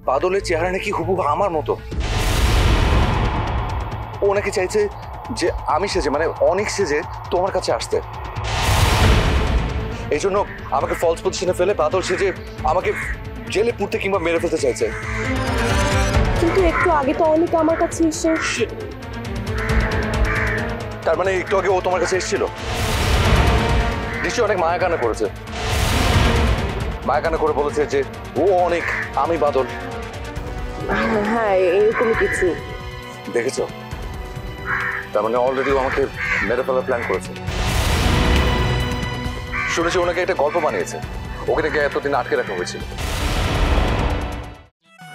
বাদলের চেহারা নাকি হুবহু আমার মতো। ও নাকি চাইছে যে আমি সেজে, মানে অনেক সেজে তোমার কাছে আসতে। এই জন্য আমাকে ফলস পজিশনে ফেলে বাদল সেজে আমাকে জেলে পুড়তে কিংবা মেরে ফেলতে চাইছে। কিন্তু একটু আগে তো অনেক আমার কাছে এসে। তার মানে একটু আগে ও তোমার কাছে এসেছিল? নিশ্চয়ই অনেক মায়া কান্না করেছে, মায়া কান্না করে বলেছে যে ও অনেক, আমি বাদল। হ্যাঁ, এরকমই কিছু। দেখেছো? তার মানে অলরেডি ও আমাকে মেরে ফেলার প্ল্যান করেছে। শুনেছি ওনাকে একটা গল্প বানিয়েছে, ওকে নাকি এতদিন আটকে রাখা হয়েছিল।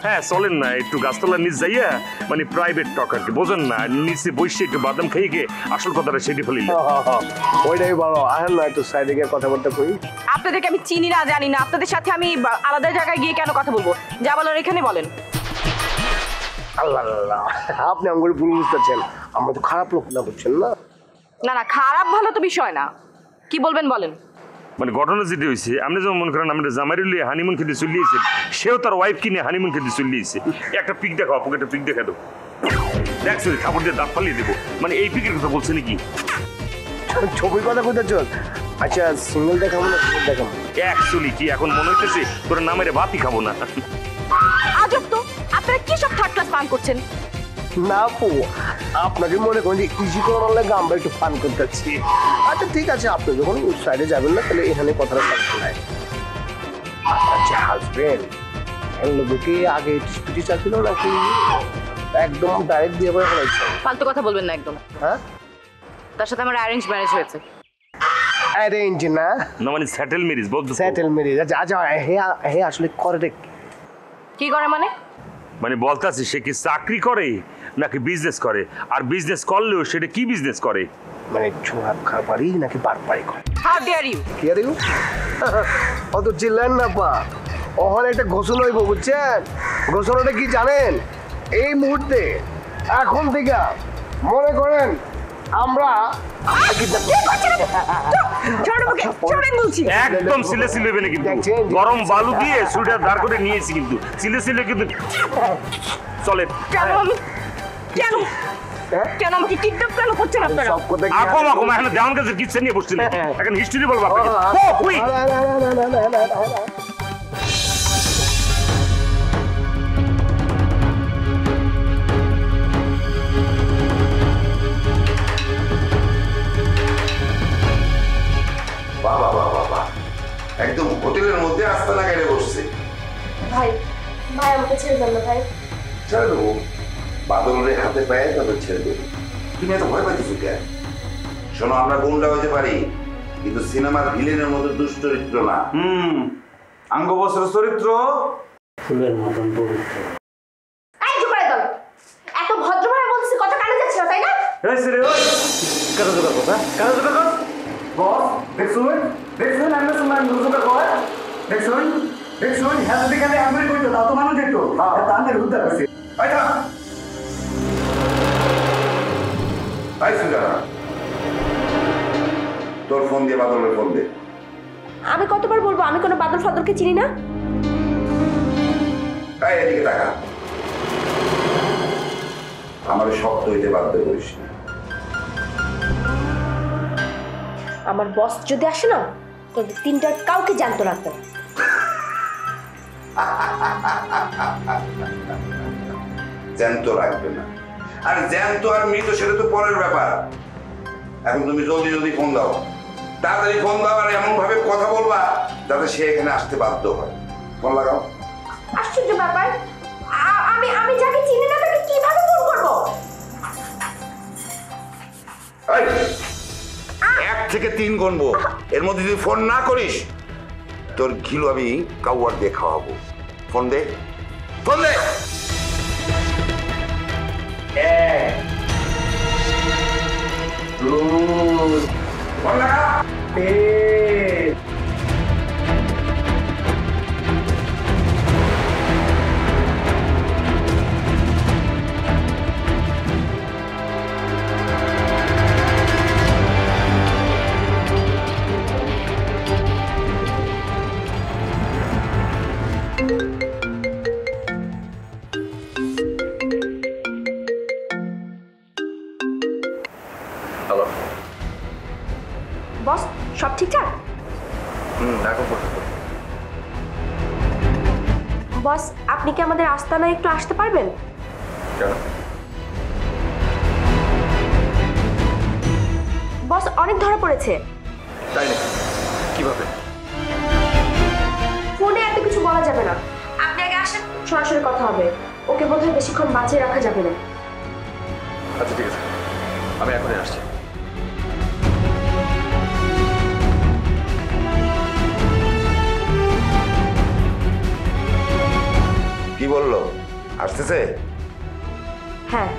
হ্যাঁ চলেন না একটু গাছতলার নিচ যাইয়া, মানে প্রাইভেট টক আর কি, বোঝেন না, নিচে বসে একটু বাদাম খাইয়ে গিয়ে আসল কথাটা সেটি ফেলিল। ওইটাই বলো, আহেন না একটু সাইডে গিয়ে কথাবার্তা কই। আপনাদেরকে আমি চিনি না, জানি না, আপনাদের সাথে আমি আলাদা জায়গায় গিয়ে কেন কথা বলবো? যা বলার এখানে বলেন। আল্লাহ আল্লাহ, আপনি আমাকে ভুল বুঝতেছেন, আমরা তো খারাপ লোক না, বুঝছেন না? না না, খারাপ ভালো তো বিষয় না, কি বলবেন বলেন। মানে ঘটনা যেটি হয়েছে, আপনি যেমন মনে করেন আমাদের জামাইরুল হানিমুন খেতে চলিয়েছেন, সেও তার ওয়াইফ কিনে হানিমুন খেতে চলিয়েছে। একটা পিক দেখাও, আপনাকে একটা পিক দেখা দেবো, দেখছো খাবার দিয়ে দাঁত ফালিয়ে দেবো, মানে এই পিকের কথা বলছে নাকি? ছবির কথা কোথায় চল। আচ্ছা সিঙ্গেল দেখাবো না সিঙ্গেল দেখাবো? অ্যাকচুয়ালি কি এখন মনে হইতেছে তোর নামের ভাতই খাবো না। আজব তো, আপনারা কি সব থার্ড ক্লাস পান করছেন? না আপু, আপনাকে মনে করেন যে ইজি করার লাগে আমরা একটু ফান করতেছি। আচ্ছা ঠিক আছে, আপনি যখন সাইডে যাবেন না তাহলে এখানে কথাটা থাকতে নাই। আচ্ছা হাজবেন্ড লোককে আগে স্পিচি চাচ্ছিল নাকি একদম ডাইরেক্ট দিয়ে বলে ফেলাইছে? ফালতু কথা বলবেন না একদম। হ্যাঁ, তার সাথে আমার অ্যারেঞ্জ ম্যারেজ হয়েছে। অ্যারেঞ্জ না, না মানে সেটেল ম্যারেজ বলছো? Settle marriage. আচ্ছা আচ্ছা, হে আসলে করে কি করে মানে? মানে বলতে আছি সে কি চাকরি করে নাকি বিজনেস করে, আর বিজনেস করলেও সেটা কি বিজনেস করে? মানে ছোঁয়া খাবারই নাকি বারবারই করে? How dare you! কি আর ইউ অত চিল্লেন না পা, ওখানে একটা গোসল হইব বুঝছেন? গোসলটা কি জানেন? এই মুহূর্তে এখন থেকে মনে করেন আমরা একদম সিলে সিলে হবে না কিন্তু, গরম বালু দিয়ে সুইটার দাঁড় করে নিয়েছি কিন্তু সিলে সিলে কিন্তু চলে। কেন কেন আমাকে কিডন্যাপ কেন করছেন আপনারা? সব কথা কি আকম আকম এখানে দেওয়ান কাছে কিচ্ছা নিয়ে বসছি না, এখন হিস্ট্রি বলবো আপনাকে। বাবা বাবা বাবা, একদম হোটেলের মধ্যে আস্তানা কেটে বসছে। ভাই ভাই আমাকে ছেড়ে দেন না ভাই। ছেড়ে দেবো? বাদলের হাতে পায়ে তাদের ছেড়ে দেবো? তুমি এত ভয় পাইতেছো কেন? শোনো, আমরা গুন্ডা হইতে পারি কিন্তু সিনেমার ভিলেনের মতো দুশ্চরিত্র না। আঙ্গবস্ত্র চরিত্র ফুলের মতন পবিত্র। এই চুপ করে দাও, এত ভদ্রভাবে বলছিস, কথা কানে যাচ্ছে না তাই না? এই রে ওই কাজ জোগাড় কথা, কাজ জোগাড় কর বস। দেখছুন দেখছুন আমরা সময় জোগাড় কর, দেখছুন দেখছুন হ্যাঁ যদি খালি আমি কইতো তা তো মানুষ দেখতো তাদের উদ্ধার হইছে। আইতা আইসু জানা, তোর ফোন দিয়ে বাদলের ফোন দে। আমি কতবার বলবো আমি কোনো বাদল ফাদলকে চিনি না? তাই এদিকে টাকা আমার শব্দ হইতে বাধ্য করিস না। আমার বস যদি আসে না, তোদের তিনটার কাউকে জানতো রাখতো। জ্যান্ত রাখবে না, আর জ্যান্ত আর মৃত সেটা তো পরের ব্যাপার। এখন তুমি জলদি জলদি ফোন দাও, তাড়াতাড়ি ফোন দাও, আর এমন ভাবে কথা বলবা যাতে সে এখানে আসতে বাধ্য হয়। ফোন লাগাও। আশ্চর্য ব্যাপার, আমি যাকে চিনি না তাকে কিভাবে ফোন করবো? 1 থেকে 3 গুনবো, এর মধ্যে যদি ফোন না করিস তোর ঘিলু আমি কাউয়ার দিয়ে খাওয়াবো। ফোন দে, ফোন দে। 1 2 ফোন লাগা। 3 কে হ্যালো। বস সব ঠিকঠাক? এখন পর্যন্ত। বস আপনি কি আমাদের আস্তানায় একটু আসতে পারবেন? কেন? বস অনেক ধরা পড়েছে। তাই নাকি? কিভাবে? ফোনে এত কিছু বলা যাবে না, আপনি আগে আসেন, সরাসরি কথা হবে। ওকে বোধহয় বেশিক্ষণ বাঁচিয়ে রাখা যাবে না। আচ্ছা ঠিক আছে, আমি এখনই আসছি। কি বললো? আসতেছে? হ্যাঁ।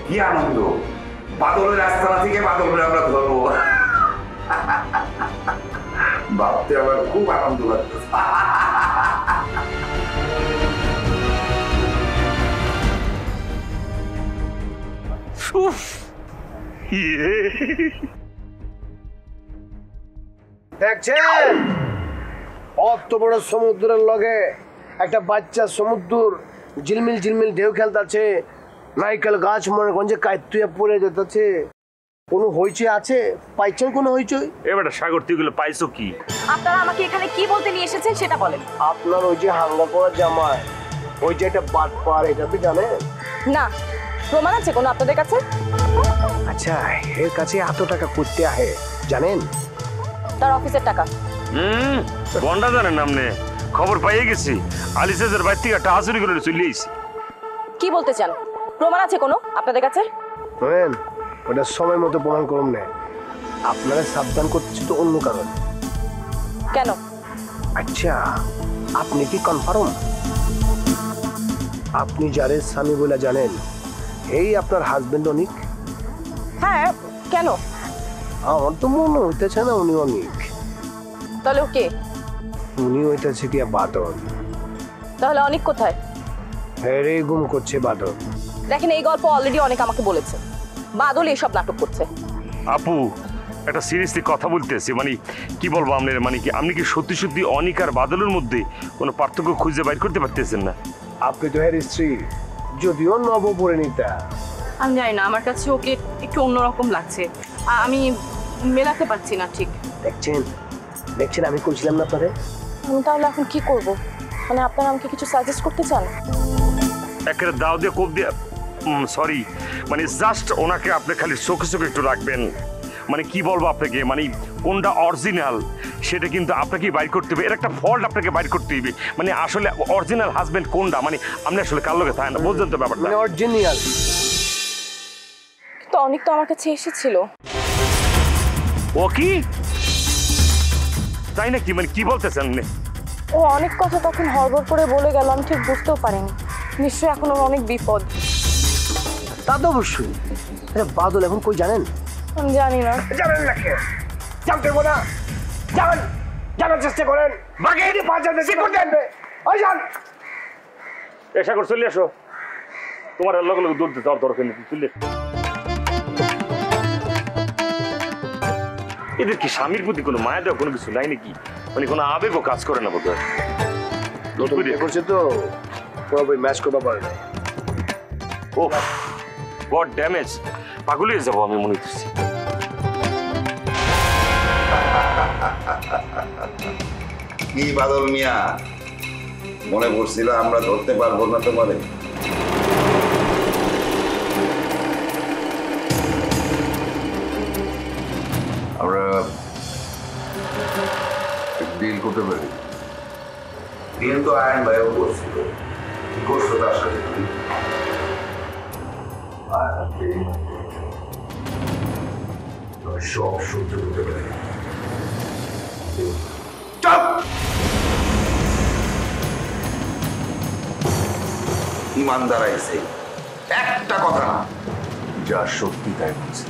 কি আনন্দ! বাদলের আস্তানা থেকে বাদলরে আমরা ধরবো। ভাবতে আমার খুব আনন্দ লাগতেছে। উফ, ইয়ে। দেখছেন অত বড় সমুদ্রের লগে একটা বাচ্চা সমুদ্র ঝিলমিল ঝিলমিল ঢেউ খেলতেছে, নাইকেল গাছ মনে করেন যে কাইতুয়া পড়ে যেতেছে। কোনো হইচই আছে? পাইছেন কোনো হইচই? এবারে সাগর তুই গুলো পাইছো কি? আপনারা আমাকে এখানে কি বলতে নিয়ে এসেছেন সেটা বলেন। আপনার ওই যে হাঙ্গা করা জামাই, ওই যে একটা বাট পার, এটা তো জানেন? না, প্রমাণ আছে কোনো আপনাদের কাছে? আচ্ছা, এর কাছে এত টাকা করতে আহে জানেন? তার অফিসের টাকা। গন্ডা জানেন নামনে খবর পাইয়ে গেছি, আলিসেজের বাড়ি থেকে একটা হাসুরি করে চলে এসেছি। কি বলতে চান? প্রমাণ আছে কোনো আপনাদের কাছে? শোনেন, ওটা সময় মতো প্রমাণ করুন না। আপনারা সাবধান করতেছি তো অন্য কারণ। কেন? আচ্ছা, আপনি কি কনফার্ম আপনি যারে স্বামী বলে জানেন এই আপনার হাজবেন্ড অনিক? হ্যাঁ, কেন? আমার তো মনে হইতেছে না উনি অনিক, তাহলে ওকে? উনি হইতেছে কি বাদল। তাহলে অনেক কোথায়? হেরে গুম করছে বাদল। দেখেন, এই গল্প অলরেডি অনেক আমাকে বলেছে। বাদল এইসব নাটক করছে। আপু, একটা সিরিয়াসলি কথা বলতেছি, মানে কি বলবো আপনার, মানে কি আপনি কি সত্যি সত্যি অনিক আর বাদলের মধ্যে কোনো পার্থক্য খুঁজে বাইর করতে পারতেছেন না? আপনি তো হের স্ত্রী, যদিও নবপরিণীতা। আমি জানি না, আমার কাছে ওকে একটু অন্যরকম লাগছে। আমি মেলাতে পারছি না ঠিক। দেখছেন দেখছেন, আমি কইছিলাম না আপনারে? আমি তাহলে এখন কি করব? মানে আপনারা আমাকে কিছু সাজেস্ট করতে চান? একেবারে দাও দিয়ে কোপ দিয়ে, সরি, মানে জাস্ট ওনাকে আপনি খালি চোখে চোখে একটু রাখবেন। মানে কি বলবো আপনাকে, মানে কোনটা অরিজিনাল সেটা কিন্তু আপনাকেই বাইর করতে হবে। এর একটা ফল্ট আপনাকে বাইর করতে হবে, মানে আসলে অরিজিনাল হাজবেন্ড কোনটা, মানে আপনি আসলে কার লোকে থাকে না, বুঝছেন তো ব্যাপারটা? মানে অরিজিনাল। তো অনেক তো আমার কাছে এসেছিল। ও কি তাই নাকি? মানে কি বলতেছেন? ও অনেক কথা তখন হড়বড় করে বলে গেল, আমি ঠিক বুঝতেও পারিনি। নিশ্চয়ই এখন ওর অনেক বিপদ। তা তো অবশ্যই। আরে বাদল এখন কই জানেন? আমি জানি না। জানেন না কে? জানতে বো না, জান, জানার চেষ্টা করেন। বাগে এনে বাজার বেশি করে জানবে। ওই জান, এসা করে চলে আসো, তোমার লগে লগে দৌড়তে যাওয়ার দরকার নেই, চলে এসো। এদের কি স্বামীর প্রতি কোনো মায়া দেওয়া কোনো কিছু নাই নাকি? মানে কোনো আবেগও কাজ করে না বোধ হয়। নতুন বিয়ে করছে তো পুরোপুরি ম্যাচ করতে পারে না। ও গড ড্যামেজ, পাগল হয়ে যাবো আমি মনে করছি। কি বাদল মিয়া, মনে করছিল আমরা ধরতে পারবো না তোমারে? আমরা ডিল করতে পারি। বিয়ে তো আয়ন ভাইও করছিল, কি করছো তার সাথে তুমি? সব সহ্য করতে পারি। চুপ! ইমানদার আইছে, একটা কথা না। যা সত্যি তাই বলছি,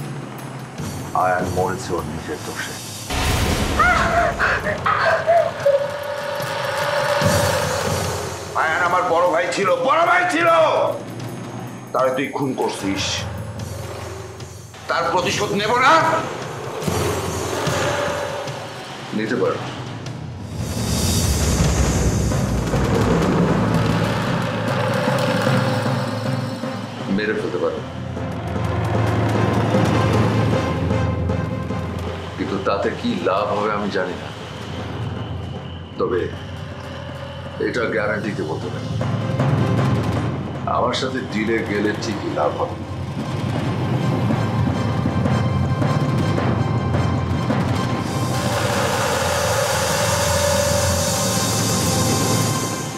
আয়ান মরেছে ওর নিজের দোষে। আয়ান আমার বড় ভাই ছিল, বড় ভাই ছিল। তারে তুই খুন করছিস, তার প্রতিশোধ নেব না? নিতে পারো, মেরে ফেলতে পারে, কিন্তু তাতে কি লাভ হবে আমি জানি না। তবে এটা গ্যারান্টিতে বলতে পারি, আমার সাথে ডিলে গেলে ঠিকই লাভ হবে।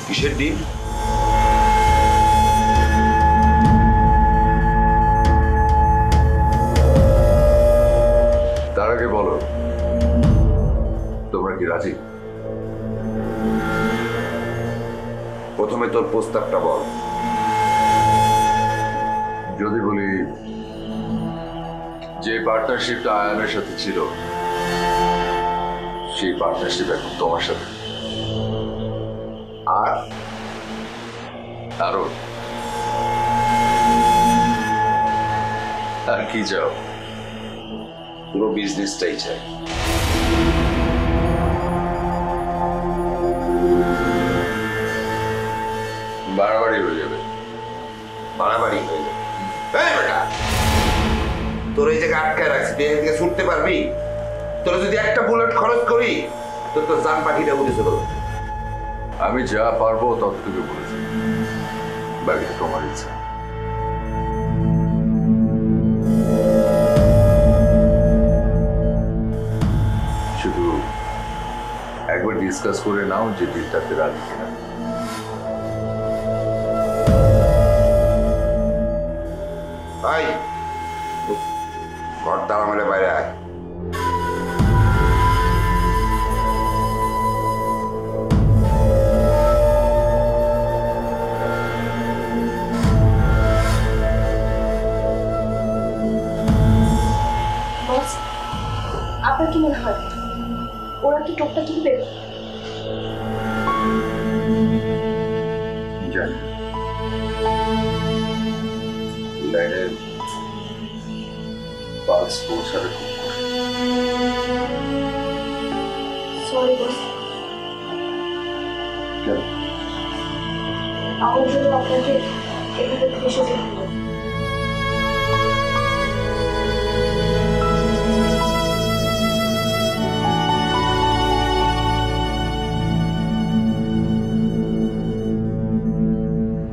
কিসের ডিল? তার আগে বলো, তোমরা কি রাজি? প্রথমে তোর প্রস্তাবটা বল। যদি বলি যে পার্টনারশিপটা আয়ানের সাথে ছিল, সেই পার্টনারশিপ এখন তোমার সাথে। আর আরো আর কি চাও? পুরো বিজনেসটাই চাই। বাড়াবাড়ি হয়ে যাবে। বাড়াবাড়ি হয়ে যাবে। এই বেটা, তোর এই জায়গায় আটকায় রাখছি, তুই এখান থেকে ছুটতে পারবি? তোর যদি একটা বুলেট খরচ করি, তোর তো জান পাখিটা উঠেছে বলো। আমি যা পারবো ততটুকু বলেছি, বাকিটা তোমার ইচ্ছা। শুধু একবার ডিসকাস করে নাও যে ডিলটাতে রাজি কিনা। ভাই, ঘর তালা মেলে বাইরে আয়। বস, আপনার কি মনে হয় ওরা কি টোপটা কিনবে? জানি এই লাইনের পালস পৌঁছাবে খুব কষ্ট। সরি বস, কেন? আমার জন্য আপনাকে এভাবে ফেসে যেতে হবে।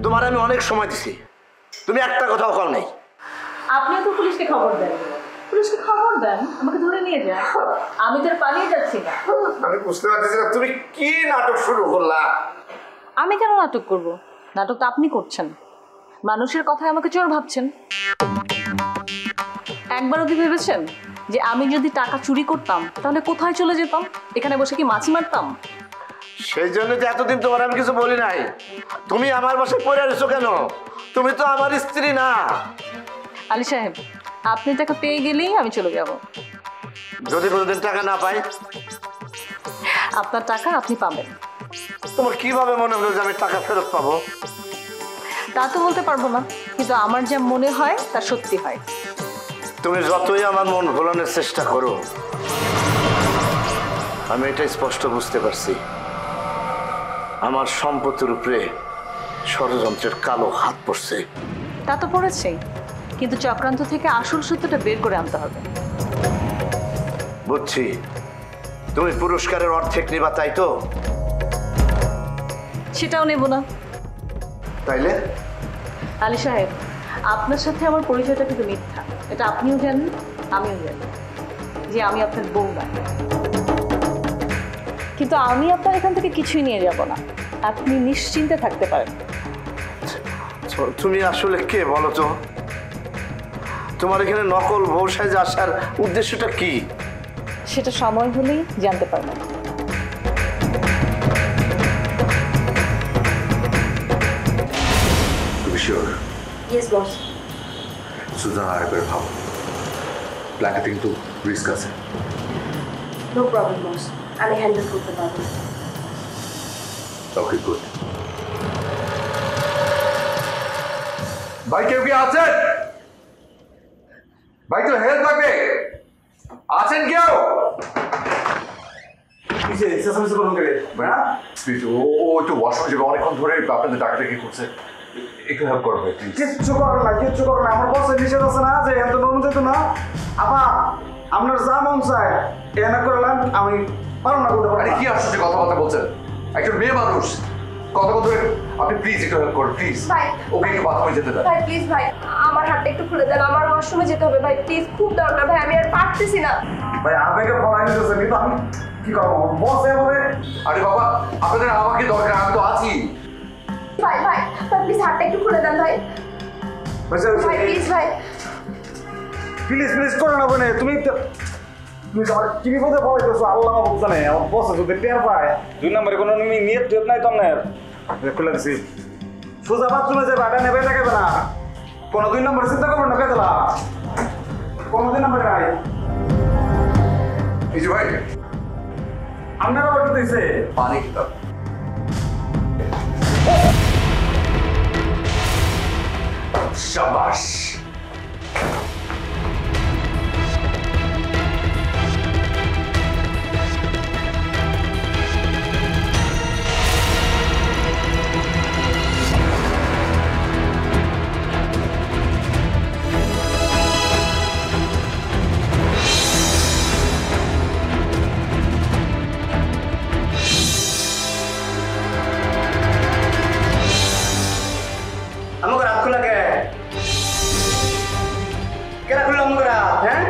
তোমার আমি অনেক সময় দিছি, তুমি একটা কথাও কল নাই। আপনিও তো পুলিশকে খবর দেন। পুলিশকে খবর দেন, আমাকে ধরে নিয়ে যান। আমি তো আর পালিয়ে যাচ্ছি না। আমি বুঝতে পারতেছি না তুমি কি নাটক শুরু করলা। আমি কেন নাটক করব? নাটক তো আপনি করছেন। মানুষের কথায় আমাকে চোর ভাবছেন। একবারও কি ভেবেছেন যে আমি যদি টাকা চুরি করতাম তাহলে কোথায় চলে যেতাম? এখানে বসে কি মাছি মারতাম? সেই জন্য তো এতদিন তোমার আমি কিছু বলি নাই। তুমি আমার বাসায় পড়ে আসছো কেন? তুমি তো আমার স্ত্রী না। আলী সাহেব, আপনি টাকা পেয়ে গেলেই আমি চলে যাব। যদি কোনোদিন টাকা না পাই? আপনার টাকা আপনি পাবেন। তোমার কিভাবে মনে হলো যে আমি টাকা ফেরত পাবো? তা তো বলতে পারবো না, কিন্তু আমার যা মনে হয় তা সত্যি হয়। তুমি যতই আমার মন ভোলানোর চেষ্টা করো, আমি এটা স্পষ্ট বুঝতে পারছি আমার সম্পত্তির উপরে ষড়যন্ত্রের কালো হাত পড়ছে। তা তো পড়েছে, কিন্তু চক্রান্ত থেকে আসল সত্যটা বের করে আনতে হবে। বুঝছি, তুমি পুরস্কারের অর্ধেক নিবা, তাই তো? সেটাও নেব না। তাইলে আলী সাহেব, আপনার সাথে আমার পরিচয়টা কিন্তু মিথ্যা। এটা আপনিও জানেন, আমিও জানি যে আমি আপনার বউ না। কিন্তু আমি আপনার এখান থেকে কিছুই নিয়ে যাব না, আপনি নিশ্চিন্তে থাকতে পারেন। তুমি আসলে কে বলো তো? তোমার এখানে নকল বউ সাজে আসার উদ্দেশ্যটা কি? সেটা সময় হলেই জানতে পারবেন। তুমি শিওর? Yes boss. সুজান আরেকবার ভাবো, প্ল্যানটা কিন্তু রিস্ক আছে। নো প্রবলেম বস, আমি হ্যান্ডেল করতে পারবো। ওকে, গুড। ভাই কেউ কি আছেন? ভাই তো হেল্প লাগবে, আছেন কেউ? কিসে এক্সারসাইজ করুন কে? ও একটু ওয়াশরুম যাবে, অনেকক্ষণ ধরে আপনাদের ডাকাডাকি করছে। একটু হেল্প করো ভাই প্লিজ। কিচ্ছু করো না, কিচ্ছু করো না। আমার বসে নিষেধ আছে না যে এত নরম যেত না। আপা আপনার যা মন চায় এনে করলেন, আমি পারো না করতে আরে পারি। কি আশ্চর্য কথাবার্তা বলছেন, একজন মেয়ে মানুষ কথা বলতে আপনি প্লিজ একটু হেল্প করুন প্লিজ। ভাই। ওকে একটু বাথরুমে যেতে দেন। ভাই প্লিজ ভাই, আমার হাতটা একটু খুলে দেন, আমার ওয়াশরুমে যেতে হবে ভাই, প্লিজ খুব দরকার ভাই, আমি আর পারতেছি না। ভাই আবেগে ফলাই দিতেছে, কিন্তু আমি কি করবো? বস এভাবে আরে বাবা আপনাদের আমাকে দরকার, আমি তো আছি। ভাই ভাই ভাই প্লিজ হাতটা একটু খুলে দেন ভাই, হয়েছে ভাই প্লিজ ভাই। প্লিজ প্লিজ করো না বোনে, তুমি আমার কি বিপদে পড়াইতেছো আল্লাহ জানে। আমার বস যদি টের পায়, 2 নম্বরে কোনো নিয়ত টিয়ত নাই তো আপনার। খুলে দিছি, সোজা বাথরুমে যাবে, আটা নেবে থাকবে না, কোনো 2 নম্বরে চিন্তা করবো না, কেতলা কোনো 2 নম্বরে নাই। এই যে ভাই আপনারা অর্ডার দিয়েছে পানি খেতাম। শাবাশ। আমাকে রাত খোলা কে কেনা খুললো আমাকে রাত? হ্যাঁ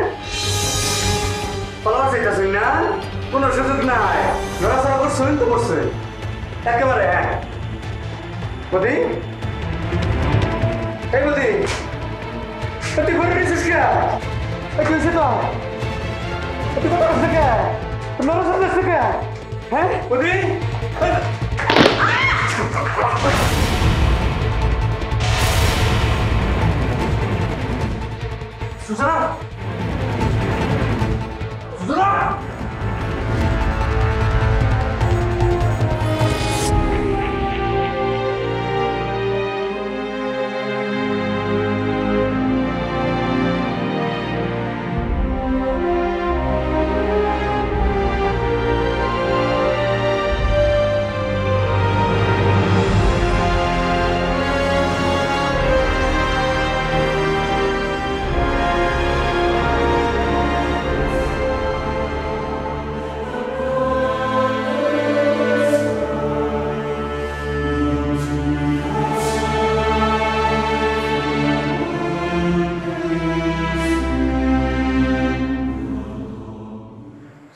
ফলোয়ার চাইতেছেন না, কোনো সুযোগ নাই, নড়াচড়া করছেন তো করছে একেবারে। হ্যাঁ বদি, এই বদি তুই ঘরে নিয়েছিস কে? এই তুই তো তুই কথা করছিস কে? নড়াচড়া করছিস কে? হ্যাঁ বদি সুসনা, সুসনা,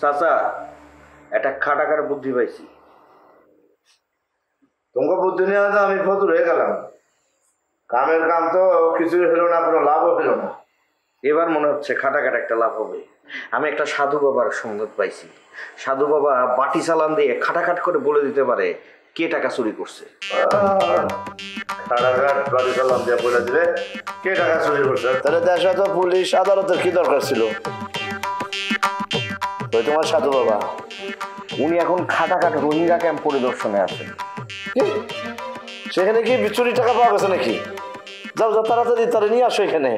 চাচা একটা খাটাকার বুদ্ধি পাইছি। তোমার বুদ্ধি নিয়ে আমি ফতুর হয়ে গেলাম, কামের কাম তো কিছুই হলো না, কোনো লাভও হলো না। এবার মনে হচ্ছে খাটাকাট একটা লাভ হবে। আমি একটা সাধু বাবার সঙ্গত পাইছি। সাধু বাবা বাটি চালান দিয়ে খাটাখাট করে বলে দিতে পারে কে টাকা চুরি করছে। খাটাখাট বাটি চালান দিয়ে বলে দিলে কে টাকা চুরি করছে। তাহলে দেশে তো পুলিশ আদালতের কি দরকার ছিল? ওই তোমার সাধু বাবা, উনি এখন খাটাখাট রোহিঙ্গা ক্যাম্প পরিদর্শনে আছেন। সেখানে কি চুরি টাকা পাওয়া গেছে নাকি? যাও যাও তাড়াতাড়ি তারা নিয়ে আসো এখানে।